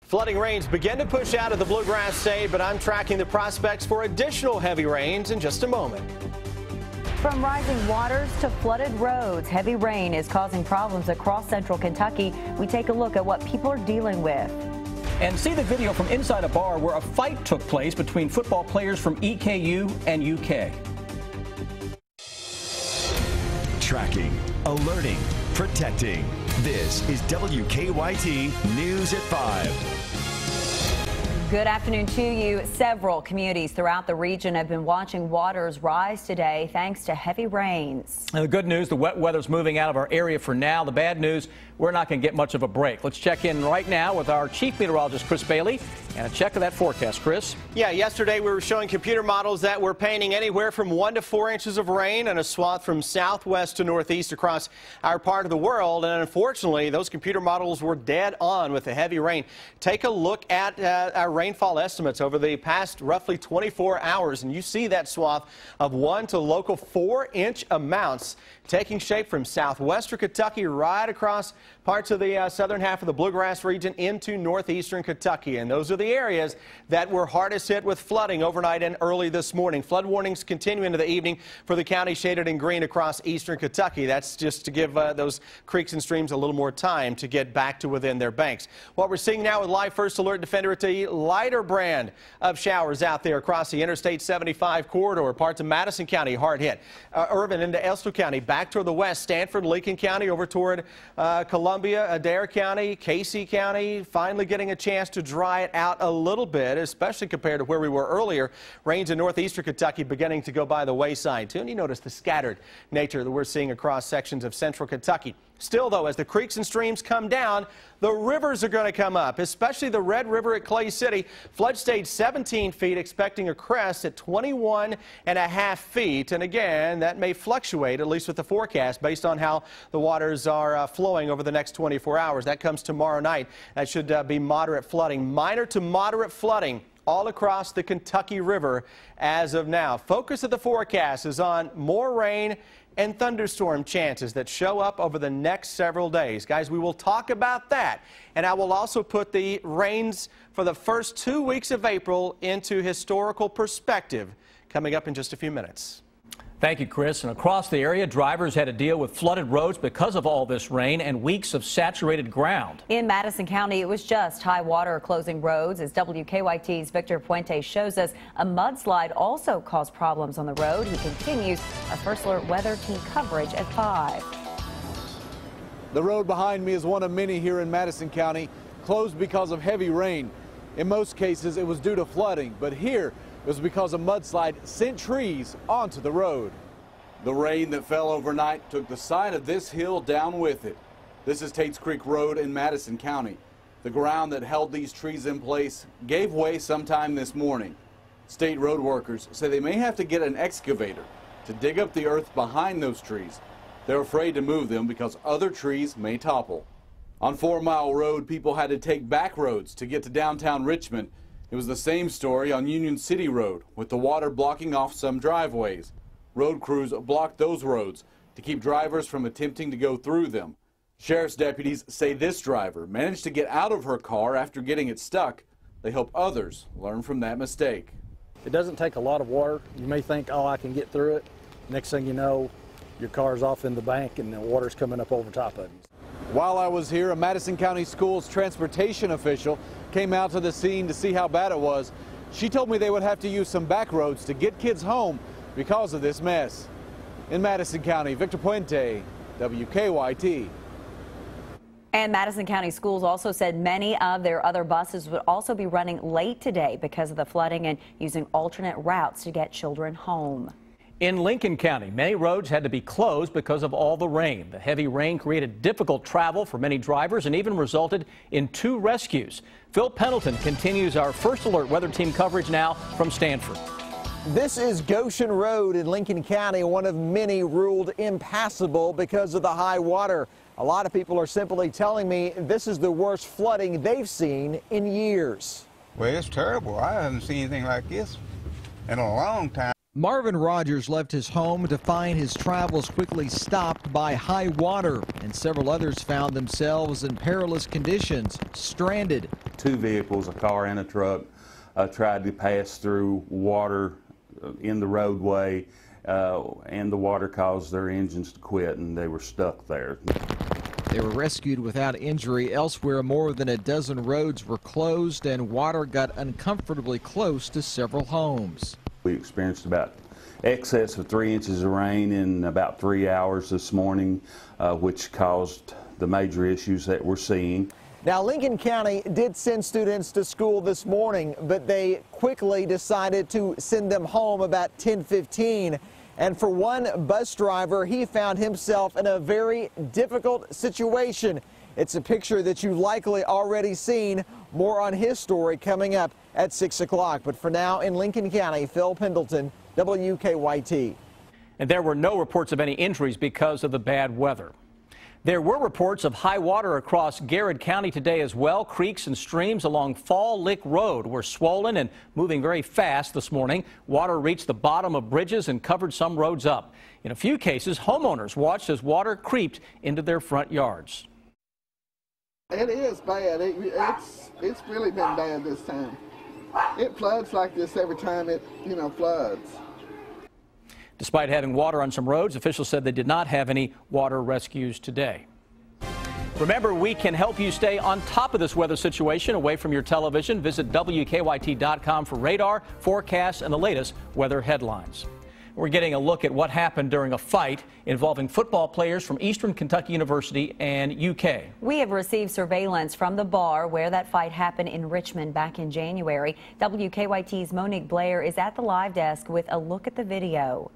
Flooding rains begin to push out of the Bluegrass State, but I'm tracking the prospects for additional heavy rains in just a moment. From rising waters to flooded roads, heavy rain is causing problems across central Kentucky. We take a look at what people are dealing with. And see the video from inside a bar where a fight took place between football players from EKU and UK. Tracking, alerting, protecting. This is WKYT News at 5. Good afternoon to you. Several communities throughout the region have been watching waters rise today thanks to heavy rains. And the good news, the wet weather's moving out of our area for now. The bad news, we're not going to get much of a break. Let's check in right now with our chief meteorologist, Chris Bailey, and a check of that forecast. Chris? Yeah, yesterday we were showing computer models that were painting anywhere from 1 to 4 inches of rain and a swath from southwest to northeast across our part of the world. And unfortunately, those computer models were dead on with the heavy rain. Take a look at our rainfall estimates over the past roughly 24 hours, and you see that swath of 1 to local 4-inch amounts taking shape from southwestern Kentucky right across parts of the southern half of the Bluegrass region into northeastern Kentucky. And those are the areas that were hardest hit with flooding overnight and early this morning. Flood warnings continue into the evening for the county shaded in green across eastern Kentucky. That's just to give those creeks and streams a little more time to get back to within their banks. What we're seeing now with Live First Alert Defender, it's a lighter brand of showers out there across the Interstate 75 corridor. Parts of Madison County hard hit. Irvin into Estill County, back toward the west, Stanford, Lincoln County, over toward Columbia, Adair County, Casey County, finally getting a chance to dry it out a little bit, especially compared to where we were earlier. Rains in northeastern Kentucky beginning to go by the wayside too. And you notice the scattered nature that we're seeing across sections of central Kentucky. Still, though, as the creeks and streams come down, the rivers are going to come up, especially the Red River at Clay City. Flood stage 17 feet, expecting a crest at 21.5 feet. And again, that may fluctuate, at least with the forecast, based on how the waters are flowing over the next 24 hours. That comes tomorrow night. That should be moderate flooding, minor to moderate flooding all across the Kentucky River as of now. Focus of the forecast is on more rain and thunderstorm chances that show up over the next several days. Guys, we will talk about that. And I will also put the rains for the first 2 weeks of April into historical perspective coming up in just a few minutes. Thank you, Chris. And across the area, drivers had to deal with flooded roads because of all this rain and weeks of saturated ground. In Madison County, it was just high water closing roads. As WKYT's Victor Puente shows us, a mudslide also caused problems on the road. He continues our First Alert weather team coverage at 5. The road behind me is one of many here in Madison County, closed because of heavy rain. In most cases, it was due to flooding, but here, it was because a mudslide sent trees onto the road. The rain that fell overnight took the side of this hill down with it. This is Tate's Creek Road in Madison County. The ground that held these trees in place gave way sometime this morning. State road workers say they may have to get an excavator to dig up the earth behind those trees. They're afraid to move them because other trees may topple. On 4 Mile Road, people had to take back roads to get to downtown Richmond. It was the same story on Union City Road, with the water blocking off some driveways. Road crews blocked those roads to keep drivers from attempting to go through them. Sheriff's deputies say this driver managed to get out of her car after getting it stuck. They hope others learn from that mistake. It doesn't take a lot of water. You may think, oh, I can get through it. Next thing you know, your car's off in the bank and the water's coming up over top of you. While I was here, a Madison County Schools transportation official came out to the scene to see how bad it was. She told me they would have to use some back roads to get kids home because of this mess. In Madison County, Victor Puente, WKYT. And Madison County Schools also said many of their other buses would also be running late today because of the flooding and using alternate routes to get children home. In Lincoln County, many roads had to be closed because of all the rain. The heavy rain created difficult travel for many drivers and even resulted in 2 rescues. Phil Pendleton continues our First Alert weather team coverage now from Stanford. This is Goshen Road in Lincoln County, one of many ruled impassable because of the high water. A lot of people are simply telling me this is the worst flooding they've seen in years. Well, it's terrible. I haven't seen anything like this in a long time. Marvin Rogers left his home to find his travels quickly stopped by high water, and several others found themselves in perilous conditions, stranded. 2 vehicles, a car and a truck, tried to pass through water in the roadway, and the water caused their engines to quit, and they were stuck there. They were rescued without injury. Elsewhere, more than a dozen roads were closed, and water got uncomfortably close to several homes. We experienced about excess of 3 inches of rain in about 3 hours this morning, which caused the major issues that we're seeing. Now, Lincoln County did send students to school this morning, but they quickly decided to send them home about 10:15. And for one bus driver, he found himself in a very difficult situation. It's a picture that you've likely already seen. More on his story coming up at 6 o'clock. But for now, in Lincoln County, Phil Pendleton, WKYT. And there were no reports of any injuries because of the bad weather. There were reports of high water across Garrett County today as well. Creeks and streams along Fall Lick Road were swollen and moving very fast this morning. Water reached the bottom of bridges and covered some roads up. In a few cases, homeowners watched as water creeped into their front yards. It is bad. It's really been bad this time. It floods like this every time it, floods. Despite having water on some roads, officials said they did not have any water rescues today. Remember, we can help you stay on top of this weather situation away from your television. Visit WKYT.com for radar, forecasts, and the latest weather headlines. We're getting a look at what happened during a fight involving football players from Eastern Kentucky University and UK. We have received surveillance from the bar where that fight happened in Richmond back in January. WKYT's Monique Blair is at the live desk with a look at the video.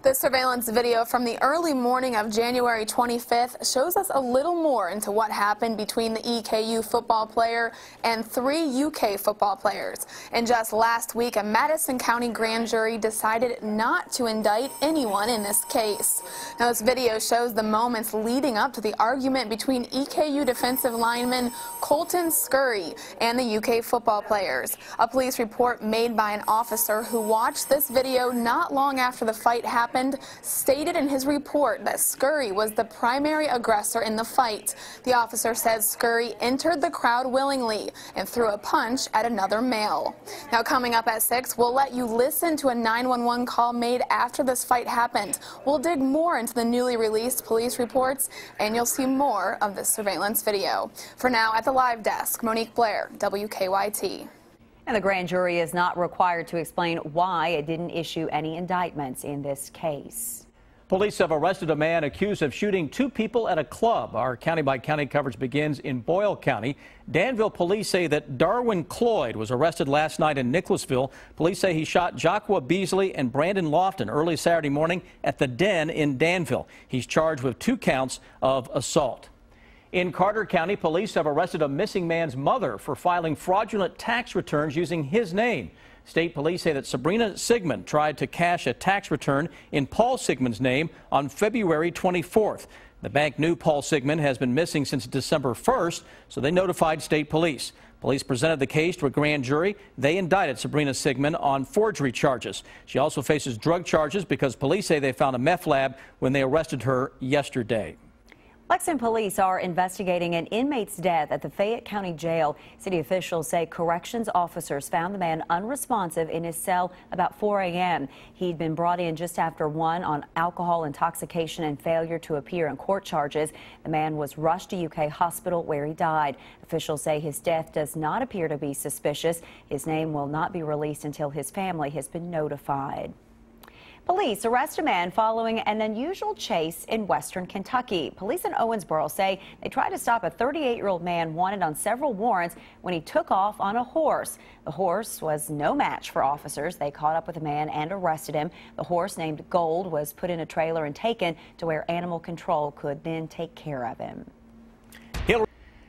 This surveillance video from the early morning of January 25th shows us a little more into what happened between the EKU football player and 3 UK football players. And just last week, a Madison County grand jury decided not to indict anyone in this case. Now, this video shows the moments leading up to the argument between EKU defensive lineman Colton Scurry and the UK football players. A police report made by an officer who watched this video not long after the fight happened stated in his report that Scurry was the primary aggressor in the fight. The officer says Scurry entered the crowd willingly and threw a punch at another male. Now, coming up at 6, we'll let you listen to a 911 call made after this fight happened. We'll dig more into the newly released police reports, and you'll see more of this surveillance video. For now, at the live desk, Monique Blair, WKYT. And the grand jury is not required to explain why it didn't issue any indictments in this case. Police have arrested a man accused of shooting 2 people at a club. Our county-by-county coverage begins in Boyle County. Danville police say that Darwin Cloyd was arrested last night in Nicholasville. Police say he shot Joshua Beasley and Brandon Lofton early Saturday morning at the Den in Danville. He's charged with 2 counts of assault. In Carter County, police have arrested a missing man's mother for filing fraudulent tax returns using his name. State police say that Sabrina Sigmund tried to cash a tax return in Paul Sigmund's name on February 24th. The bank knew Paul Sigmund has been missing since December 1st, so they notified state police. Police presented the case to a grand jury. They indicted Sabrina Sigmund on forgery charges. She also faces drug charges because police say they found a meth lab when they arrested her yesterday. Lexington police are investigating an inmate's death at the Fayette County Jail. City officials say corrections officers found the man unresponsive in his cell about 4 a.m. He'd been brought in just after 1 on alcohol intoxication and failure to appear in court charges. The man was rushed to UK hospital where he died. Officials say his death does not appear to be suspicious. His name will not be released until his family has been notified. Police arrest a man following an unusual chase in western Kentucky. Police in Owensboro say they tried to stop a 38-year-old man wanted on several warrants when he took off on a horse. The horse was no match for officers. They caught up with the man and arrested him. The horse, named Gold, was put in a trailer and taken to where animal control could then take care of him.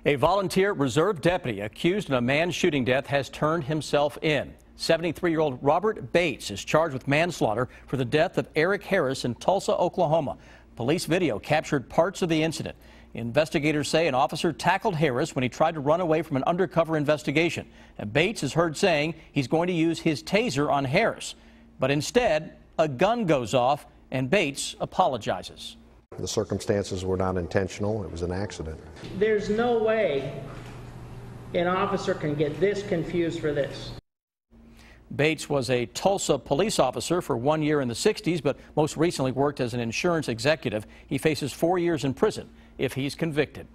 A volunteer reserve deputy accused of a man's shooting death has turned himself in. 73-year-old Robert Bates is charged with manslaughter for the death of Eric Harris in Tulsa, Oklahoma. Police video captured parts of the incident. Investigators say an officer tackled Harris when he tried to run away from an undercover investigation. And Bates is heard saying he's going to use his taser on Harris. But instead, a gun goes off and Bates apologizes. The circumstances were not intentional. It was an accident. There's no way an officer can get this confused for this. Bates was a Tulsa police officer for 1 year in the 60s, but most recently worked as an insurance executive. He faces 4 years in prison if he's convicted.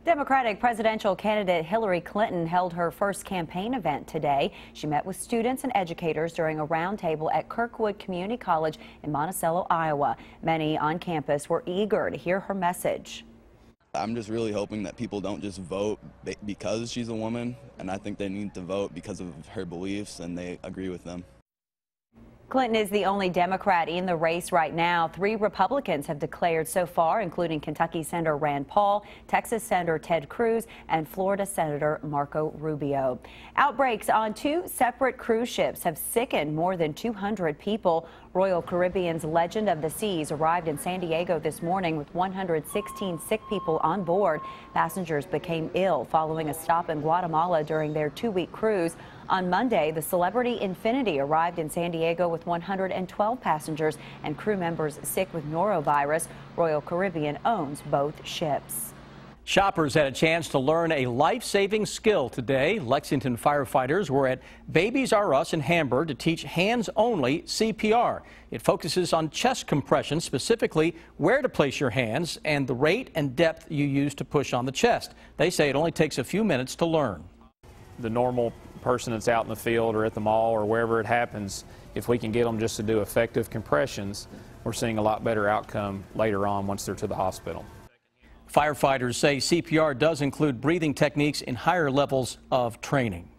Democratic presidential candidate Hillary Clinton held her first campaign event today. She met with students and educators during a roundtable at Kirkwood Community College in Monticello, Iowa. Many on campus were eager to hear her message. I'm just really hoping that people don't just vote because she's a woman, and I think they need to vote because of her beliefs, and they agree with them. Clinton is the only Democrat in the race right now. 3 Republicans have declared so far, including Kentucky Senator Rand Paul, Texas Senator Ted Cruz, and Florida Senator Marco Rubio. Outbreaks on 2 separate cruise ships have sickened more than 200 people. Royal Caribbean's Legend of the Seas arrived in San Diego this morning with 116 sick people on board. Passengers became ill following a stop in Guatemala during their 2-week cruise. On Monday, the Celebrity Infinity arrived in San Diego with 112 passengers and crew members sick with norovirus. Royal Caribbean owns both ships. Shoppers had a chance to learn a life-saving skill today. Lexington firefighters were at Babies R Us in Hamburg to teach hands-only CPR. It focuses on chest compression, specifically where to place your hands and the rate and depth you use to push on the chest. They say it only takes a few minutes to learn. The normal person that's out in the field or at the mall or wherever it happens, if we can get them just to do effective compressions, we're seeing a lot better outcome later on once they're to the hospital. Firefighters say CPR does include breathing techniques in higher levels of training.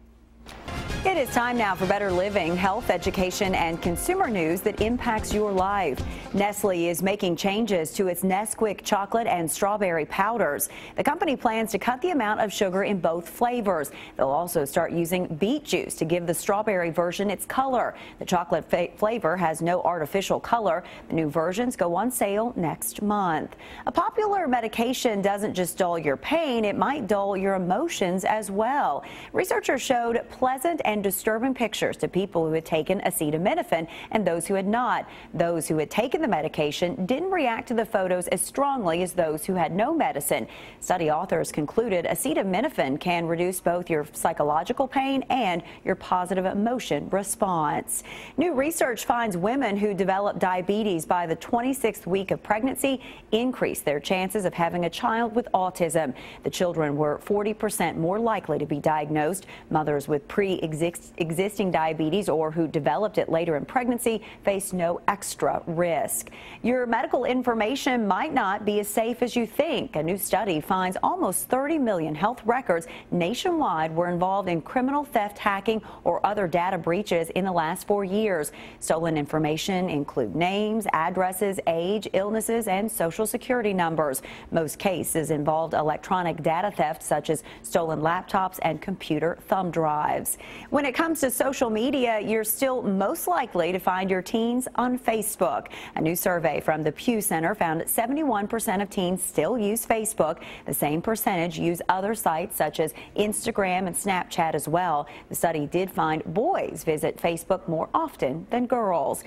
It is time now for better living, health, education, and consumer news that impacts your life. Nestle is making changes to its Nesquik chocolate and strawberry powders. The company plans to cut the amount of sugar in both flavors. They'll also start using beet juice to give the strawberry version its color. The chocolate flavor has no artificial color. The new versions go on sale next month. A popular medication doesn't just dull your pain, it might dull your emotions as well. Researchers showed pleasant and disturbing pictures to people who had taken acetaminophen and those who had not. Those who had taken the medication didn't react to the photos as strongly as those who had no medicine. Study authors concluded acetaminophen can reduce both your psychological pain and your positive emotion response. New research finds women who develop diabetes by the 26th week of pregnancy increase their chances of having a child with autism. The children were 40% more likely to be diagnosed. Mothers with pre-existing diabetes or who developed it later in pregnancy face no extra risk. Your medical information might not be as safe as you think. A new study finds almost 30 million health records nationwide were involved in criminal theft, hacking, or other data breaches in the last 4 years. Stolen information include names, addresses, age, illnesses, and social security numbers. Most cases involved electronic data theft, such as stolen laptops and computer thumb drives. When it comes to social media, you're still most likely to find your teens on Facebook. A new survey from the Pew Center found 71% of teens still use Facebook. The same percentage use other sites such as Instagram and Snapchat as well. The study did find boys visit Facebook more often than girls.